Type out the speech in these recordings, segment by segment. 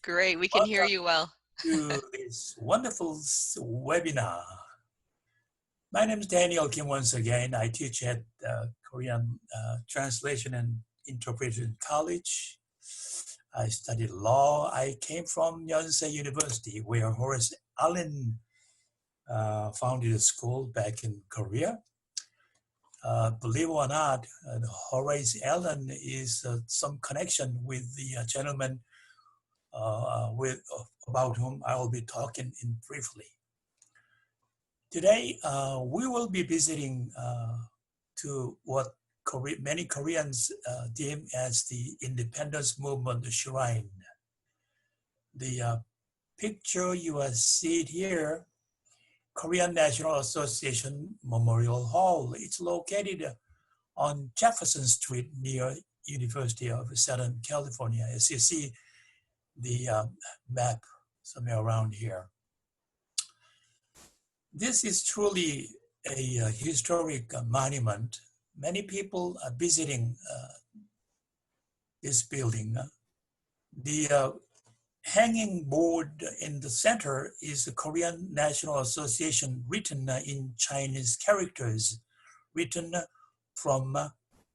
Great, we can hear Welcome you well. to this wonderful webinar. My name is Daniel Kim once again. I teach at Korean Translation and Interpretation College. I studied law. I came from Yonsei University, where Horace Allen founded a school back in Korea. Believe it or not, Horace Allen is some connection with the gentleman about whom I will be talking briefly. Today, we will be visiting to what many Koreans deem as the independence movement shrine. The picture you are seeing here, Korean National Association Memorial Hall. It's located on Jefferson Street near University of Southern California. As you see the map somewhere around here. This is truly a historic monument. Many people are visiting this building. The hanging board in the center is the Korean National Association written in Chinese characters, written from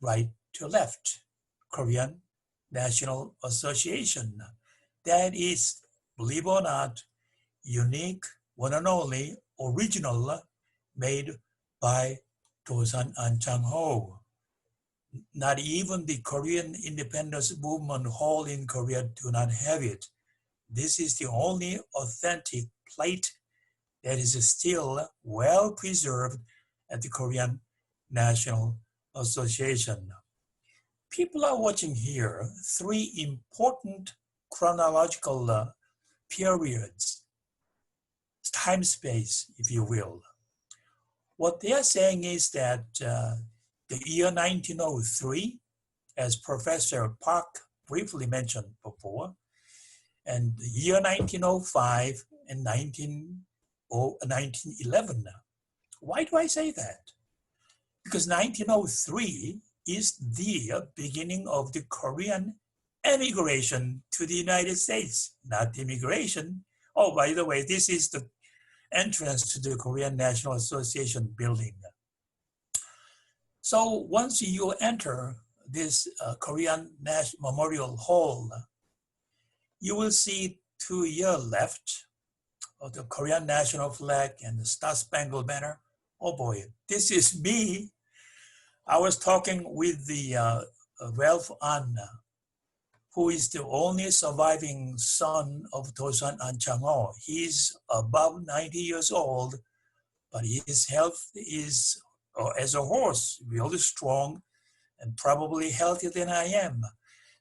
right to left. Korean National Association. That is, believe it or not, unique, one and only, original, made by Tosan An Chang-ho. Not even the Korean Independence Movement Hall in Korea do not have it. This is the only authentic plate that is still well preserved at the Korean National Association. People are watching here three important chronological periods, time space, if you will. What they are saying is that the year 1903, as Professor Park briefly mentioned before, and the year 1905 and 1911. Why do I say that? Because 1903 is the beginning of the Korean emigration to the United States, not immigration. Oh, by the way, this is the entrance to the Korean National Association building. So once you enter this Korean Memorial Hall, you will see to your left of the Korean national flag and the Star-Spangled Banner. Oh boy, this is me. I was talking with the Ralph An, who is the only surviving son of Tosan An Chang-ho. He's above 90 years old, but his health is, as a horse, really strong and probably healthier than I am.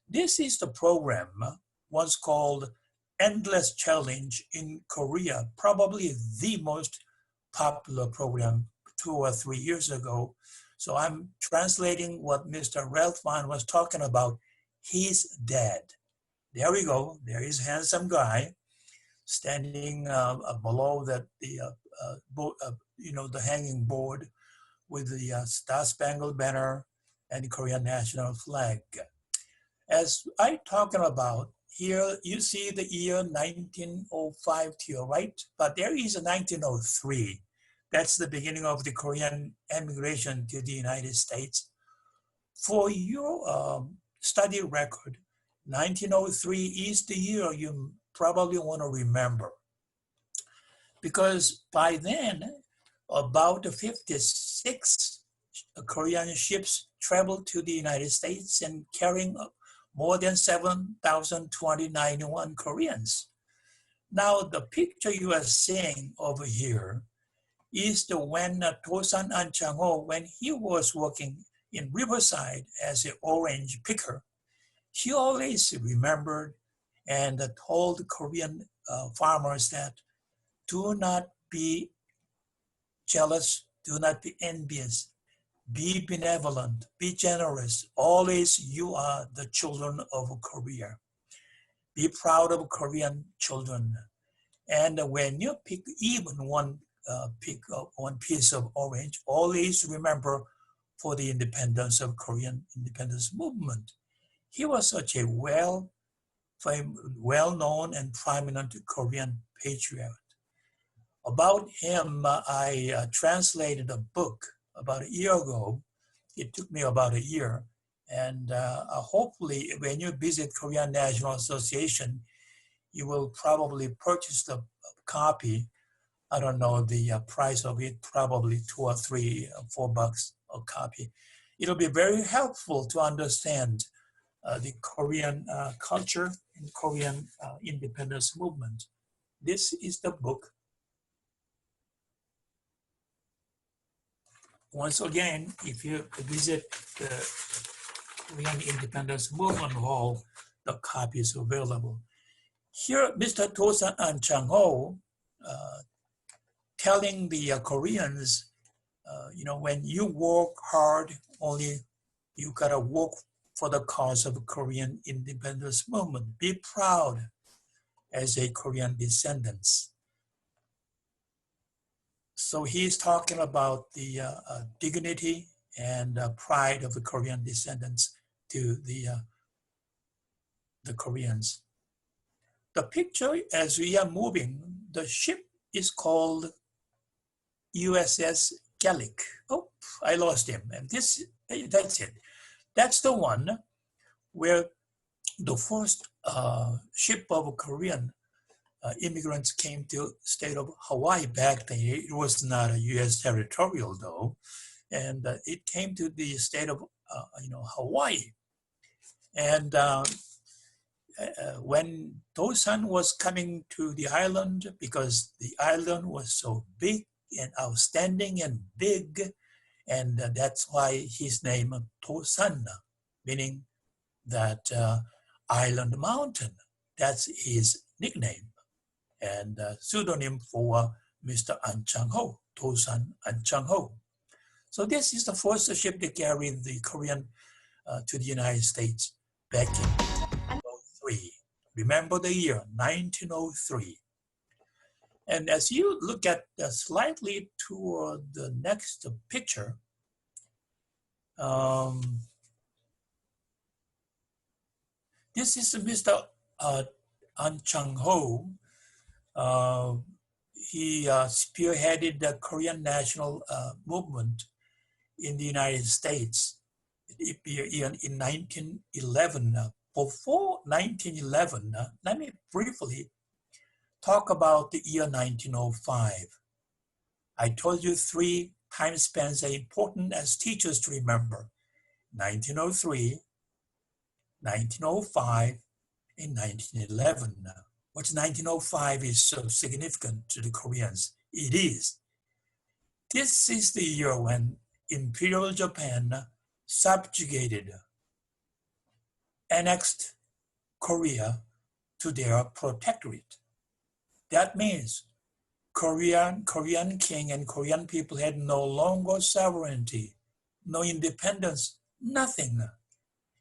This is the program once called Endless Challenge in Korea, probably the most popular program 2 or 3 years ago. So I'm translating what Mr. Ralph Mann was talking about. His dad. There we go. There is a handsome guy standing below that the hanging board with the Star-Spangled Banner and the Korean national flag. As I'm talking about, here you see the year 1905 to your right, but there is a 1903. That's the beginning of the Korean emigration to the United States. For your study record, 1903 is the year you probably want to remember. Because by then, about 56 Korean ships traveled to the United States and carrying more than 7,091 Koreans. Now, the picture you are seeing over here is the when Tosan An Chang-ho, when he was working in Riverside as an orange picker, he always remembered and told Korean farmers that do not be jealous, do not be envious, be benevolent, be generous. Always you are the children of Korea. Be proud of Korean children. And when you pick even one piece of orange, always remember for the independence of Korean independence movement. He was such a well well-known and prominent Korean patriot. About him, I translated a book about a year ago. It took me about a year. And hopefully, when you visit Korean National Association, you will probably purchase the copy. I don't know the price of it, probably $2 or $3 or $4 a copy. It'll be very helpful to understand the Korean culture and Korean independence movement. This is the book. Once again, if you visit the Korean Independence Movement Hall, the copy is available. Here, Mr. Tosan An Chang-ho telling the Koreans, when you work hard, only you gotta work for the cause of Korean independence movement. Be proud as a Korean descendants. So he's talking about the dignity and pride of the Korean descendants to the Koreans. The picture as we are moving, the ship is called USS Gallic. Oh, I lost him. And that's it. That's the one where the first ship of Korean immigrants came to state of Hawaii back then. It was not a U.S. territorial though, and it came to the state of Hawaii. And when Tosan was coming to the island, because the island was so big and outstanding and big, and that's why his name Tosan, meaning that island mountain. That's his nickname and pseudonym for Mr. An Chang-ho, Tosan An Chang-ho. So this is the first ship that carried the Korean to the United States back in 1903. Remember the year, 1903. And as you look at slightly toward the next picture, this is Mr. An Chang-ho. He spearheaded the Korean national movement in the United States in 1911. Before 1911, let me briefly talk about the year 1905. I told you 3 time spans are important as teachers to remember. 1903, 1905, and 1911. What's 1905 is so significant to the Koreans? It is. This is the year when Imperial Japan subjugated, annexed Korea to their protectorate. That means Korean king and Korean people had no longer sovereignty, no independence, nothing.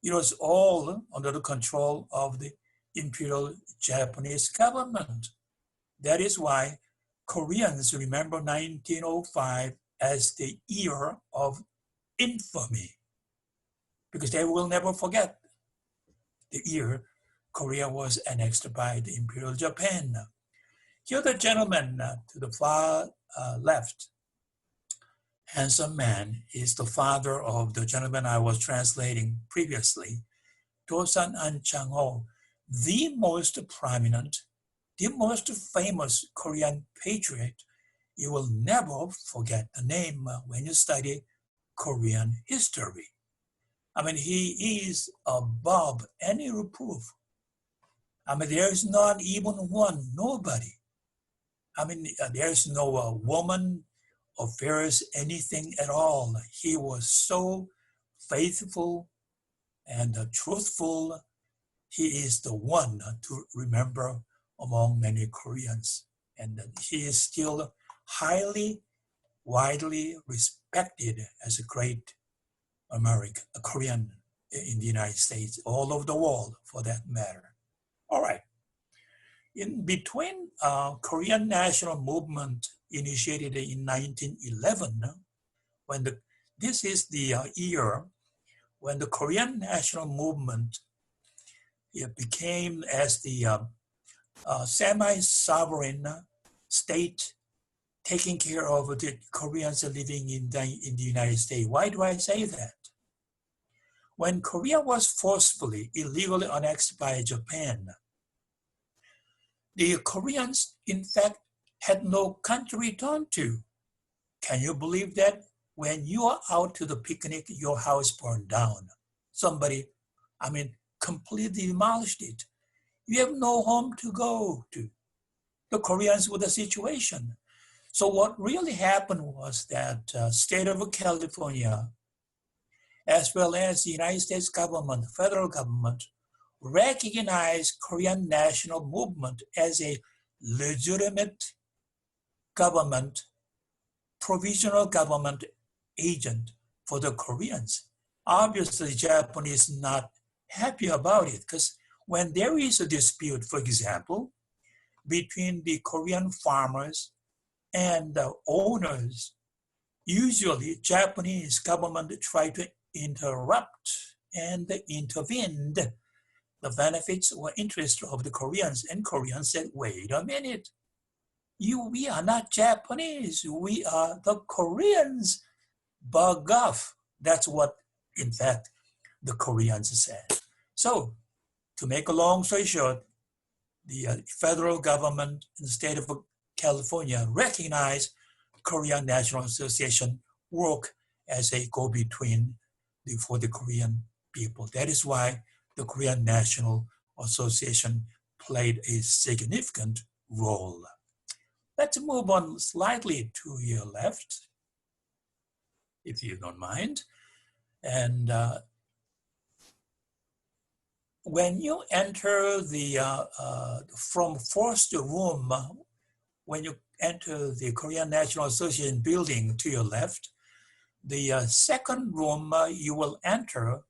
It was all under the control of the Imperial Japanese government. That is why Koreans remember 1905 as the year of infamy, because they will never forget the year Korea was annexed by the Imperial Japan. Here the gentleman to the far left, handsome man, is the father of the gentleman I was translating previously, Tosan An Chang-ho, the most prominent, the most famous Korean patriot. You will never forget the name when you study Korean history. I mean, he is above any reproof. I mean, there's not even one, nobody. I mean, there's no woman or fears anything at all. He was so faithful and truthful. He is the one to remember among many Koreans. And he is still highly, widely respected as a great Korean in the United States, all over the world for that matter. All right. In between, Korean national movement initiated in 1911, this is the year when the Korean national movement it became as the semi-sovereign state taking care of the Koreans living in the United States. Why do I say that? When Korea was forcefully, illegally annexed by Japan, the Koreans, in fact, had no country to return to. Can you believe that? When you are out to the picnic, your house burned down. Somebody, completely demolished it. You have no home to go to. The Koreans were the situation. So what really happened was that state of California, as well as the United States government, federal government, recognized Korean national movement as a legitimate government, provisional government agent for the Koreans. Obviously, Japanese not happy about it because when there is a dispute, for example, between the Korean farmers and the owners, usually Japanese government try to interrupt and intervene the benefits or interests of the Koreans. And Koreans said, wait a minute, we are not Japanese, we are the Koreans. Bug off. That's what, in fact, the Koreans said. So, to make a long story short, the federal government in the state of California recognized Korean National Association work as a go-between for the Korean people. That is why the Korean National Association played a significant role. Let's move on slightly to your left, if you don't mind. And when you enter from first room, when you enter the Korean National Association building to your left, the second room you will enter,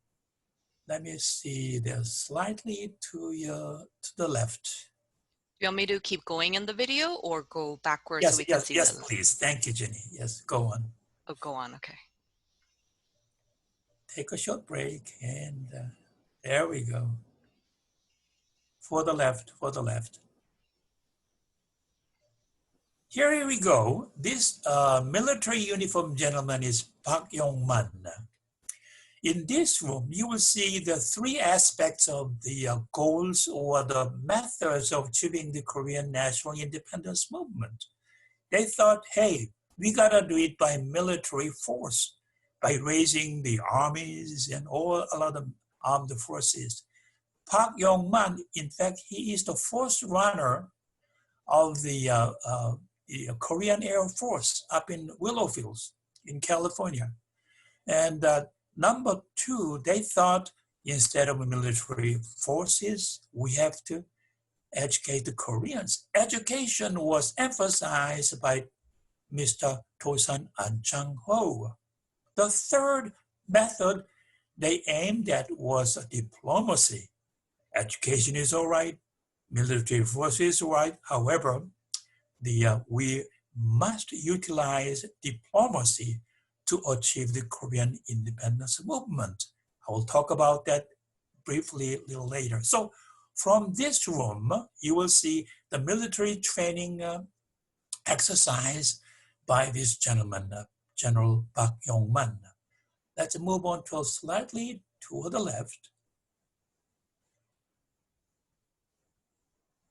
let me see, there's slightly to the left. Do you want me to keep going in the video or go backwards Yes, so we can see yes, please. Thank you, Jenny. Yes, go on. Oh, go on, okay. Take a short break and there we go. For the left, for the left. Here we go. This military uniform gentleman is Park Yong-man. In this room, you will see the three aspects of the goals or the methods of achieving the Korean national independence movement. They thought, hey, we gotta do it by military force, by raising the armies and all other armed forces. Park Yong-man, in fact, he is the first runner of the Korean Air Force up in Willowfields in California. And number two, they thought instead of military forces, we have to educate the Koreans. Education was emphasized by Mr. Tosan An-chang-ho. The third method they aimed at was diplomacy. Education is all right, military force is all right. However, we must utilize diplomacy to achieve the Korean independence movement. I will talk about that briefly a little later. So from this room, you will see the military training exercise by this gentleman, General Park Yong-man. Let's move on to slightly to the left.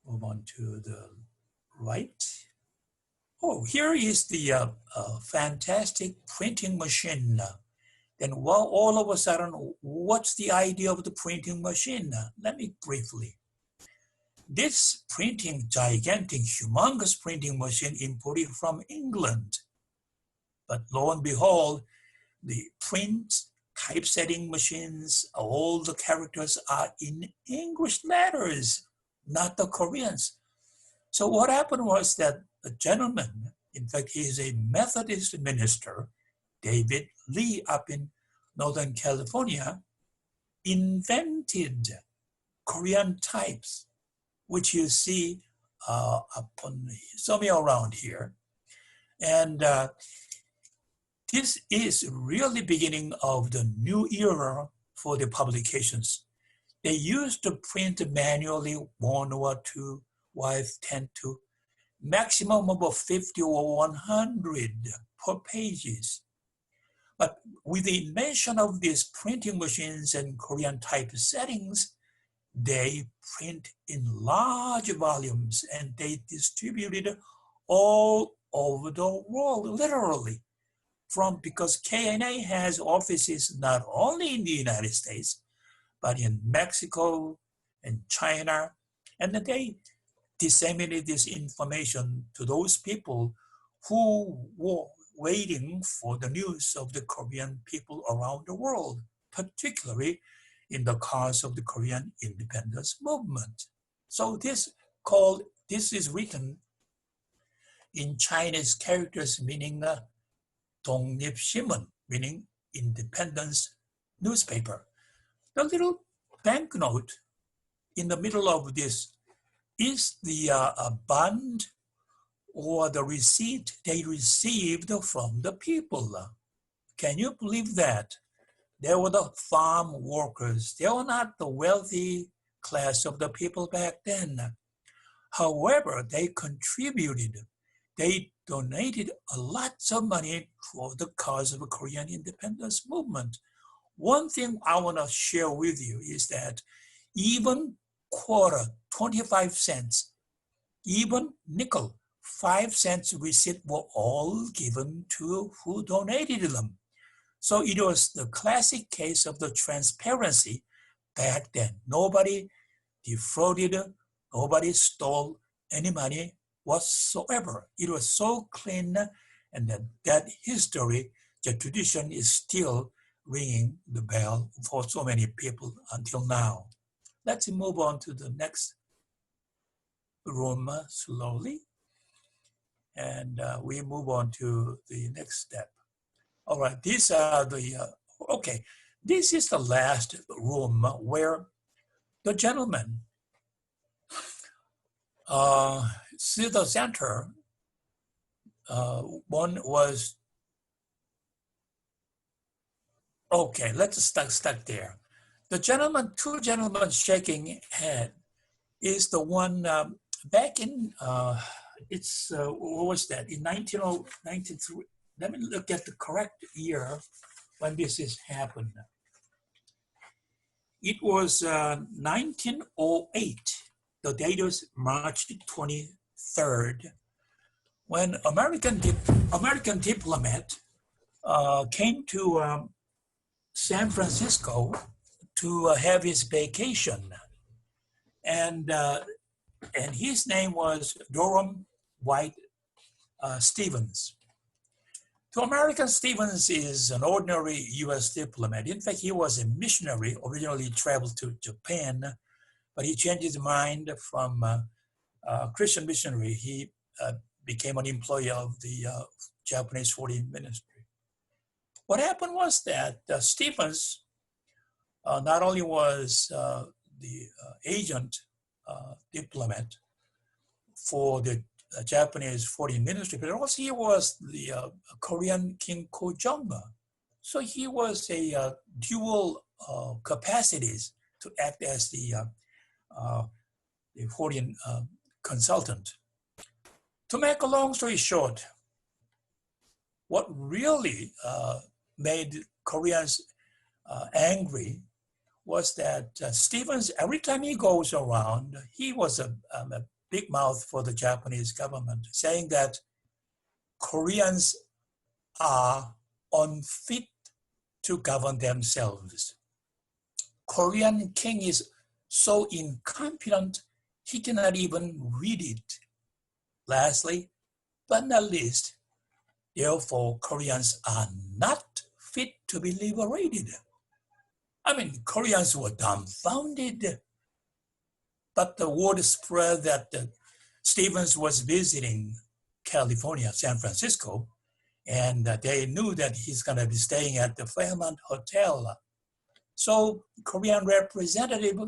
Move on to the right. Oh, here is the fantastic printing machine. Then all of a sudden, what's the idea of the printing machine? Let me briefly. This gigantic, humongous printing machine imported from England. But lo and behold, the print typesetting machines, all the characters are in English letters, not the Koreans. So what happened was that the gentleman, in fact, he is a Methodist minister, David Lee up in Northern California, invented Korean types, which you see somewhere around here. And this is really beginning of the new era for the publications. They used to print manually 1 or 2, while 10 to maximum of 50 or 100 per pages. But with the invention of these printing machines and Korean typesettings, they print in large volumes and they distribute it all over the world, literally. Because KNA has offices not only in the United States, but in Mexico and China, and they disseminate this information to those people who were waiting for the news of the Korean people around the world, particularly in the cause of the Korean independence movement. So this is written in Chinese characters meaning 독립신문, meaning independence newspaper. The little banknote in the middle of this is the bond or the receipt they received from the people. Can you believe that? They were the farm workers. They were not the wealthy class of the people back then. However, they contributed. They donated a lot of money for the cause of the Korean independence movement. One thing I want to share with you is that even quarter, 25 cents, even nickel, 5 cents receipt were all given to who donated them. So it was the classic case of the transparency back then. Nobody defrauded, nobody stole any money whatsoever. It was so clean, and that history, the tradition is still ringing the bell for so many people until now. Let's move on to the next room slowly, and we move on to the next step. All right, these are okay, this is the last room where the gentleman see the center, one was, okay, let's start there. The gentleman, two gentlemen shaking head is the one back in, what was that, in 1993, let me look at the correct year when this has happened. It was 1908. The date was March 23rd, when American diplomat came to San Francisco to have his vacation, and his name was Durham White Stevens. To Americans, Stevens is an ordinary U.S. diplomat. In fact, he was a missionary, originally traveled to Japan, but he changed his mind from Christian missionary. He became an employee of the Japanese Foreign Ministry. What happened was that Stevens not only was the agent diplomat for the Japanese Foreign Ministry, but also he was the Korean King Kojong. So he was a dual capacities to act as the foreign consultant. To make a long story short, what really made Koreans angry was that Stevens, every time he goes around, he was a big mouth for the Japanese government, saying that Koreans are unfit to govern themselves. Korean king is so incompetent, he cannot even read it. Lastly, but not least, therefore, Koreans are not fit to be liberated. I mean, Koreans were dumbfounded. But the word spread that Stevens was visiting California, San Francisco, and they knew that he's going to be staying at the Fairmont Hotel. So Korean representative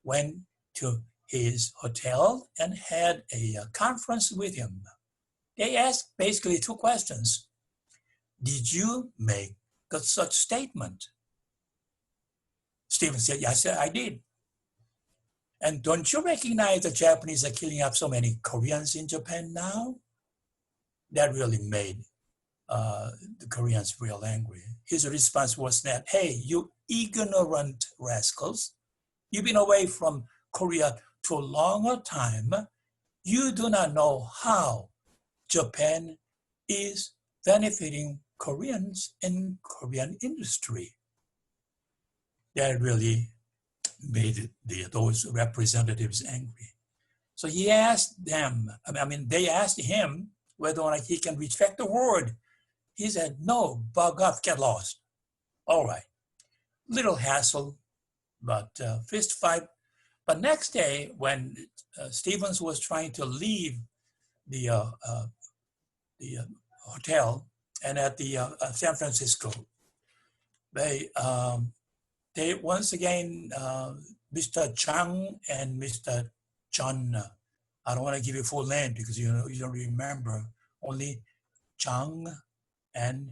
went to his hotel and had a conference with him. They asked basically two questions. Did you make such statement? Stevens said, yes, I did. And don't you recognize the Japanese are killing up so many Koreans in Japan now? That really made the Koreans real angry. His response was that, hey, you ignorant rascals, you've been away from Korea too long a time. You do not know how Japan is benefiting Koreans and Korean industry. That really made those representatives angry. So he asked them, they asked him whether or not he can respect the word. He said, no, bug off, get lost. All right, little hassle, but fist fight. But next day, when Stevens was trying to leave the hotel and at the San Francisco, they once again, Mr. Chang and Mr. John, I don't want to give you full name because you don't remember, only Chang and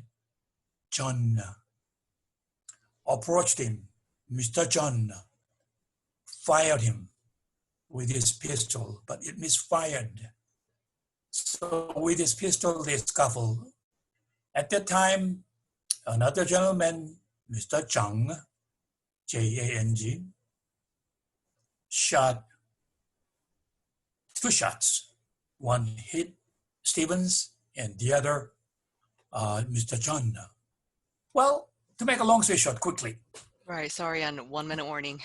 John approached him. Mr. John fired him with his pistol, but it misfired. So with his pistol, they scuffled. At that time, another gentleman, Mr. Chang, J-A-N-G, shot 2 shots. One hit Stevens and the other Mr. John. Well, to make a long story short, quickly. Right, sorry, on 1 minute warning.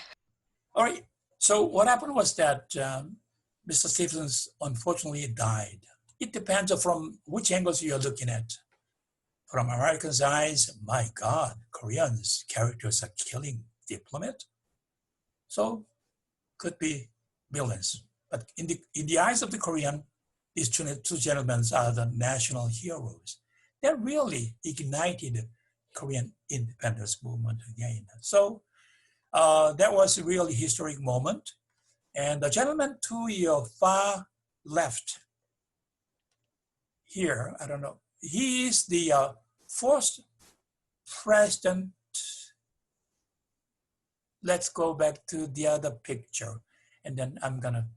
All right, so what happened was that Mr. Stevens unfortunately died. It depends from which angles you're looking at. From Americans' eyes, my God, Koreans, characters are killing diplomat. So could be villains. But in the eyes of the Korean, these two gentlemen are the national heroes. That really ignited Korean independence movement again. So that was a really historic moment. And the gentleman to your far left here, I don't know, he is the first president. Let's go back to the other picture. And then I'm gonna,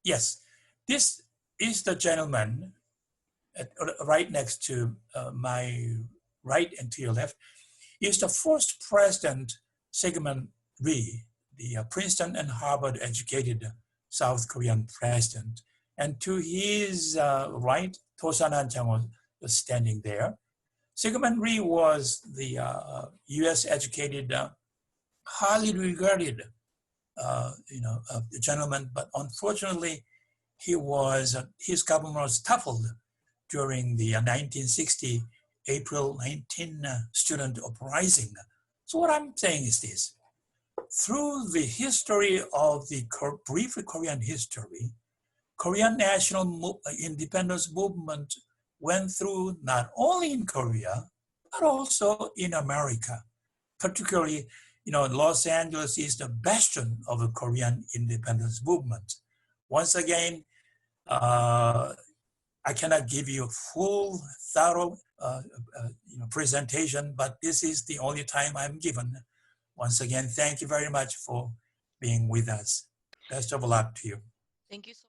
yes, this is the gentleman right next to my right and to your left. Is the first president, Syngman Rhee, the Princeton and Harvard educated South Korean president. And to his right, Tosanan Chang was standing there. Syngman Rhee was the US educated, highly regarded gentleman, but unfortunately, his government was toppled during the 1960 April 19 student uprising. So what I'm saying is this: through the history of the brief Korean history, Korean national independence movement went through not only in Korea, but also in America. Particularly, Los Angeles is the bastion of the Korean independence movement. Once again, I cannot give you a full, thorough presentation, but this is the only time I'm given. Once again, thank you very much for being with us. Best of luck to you. Thank you so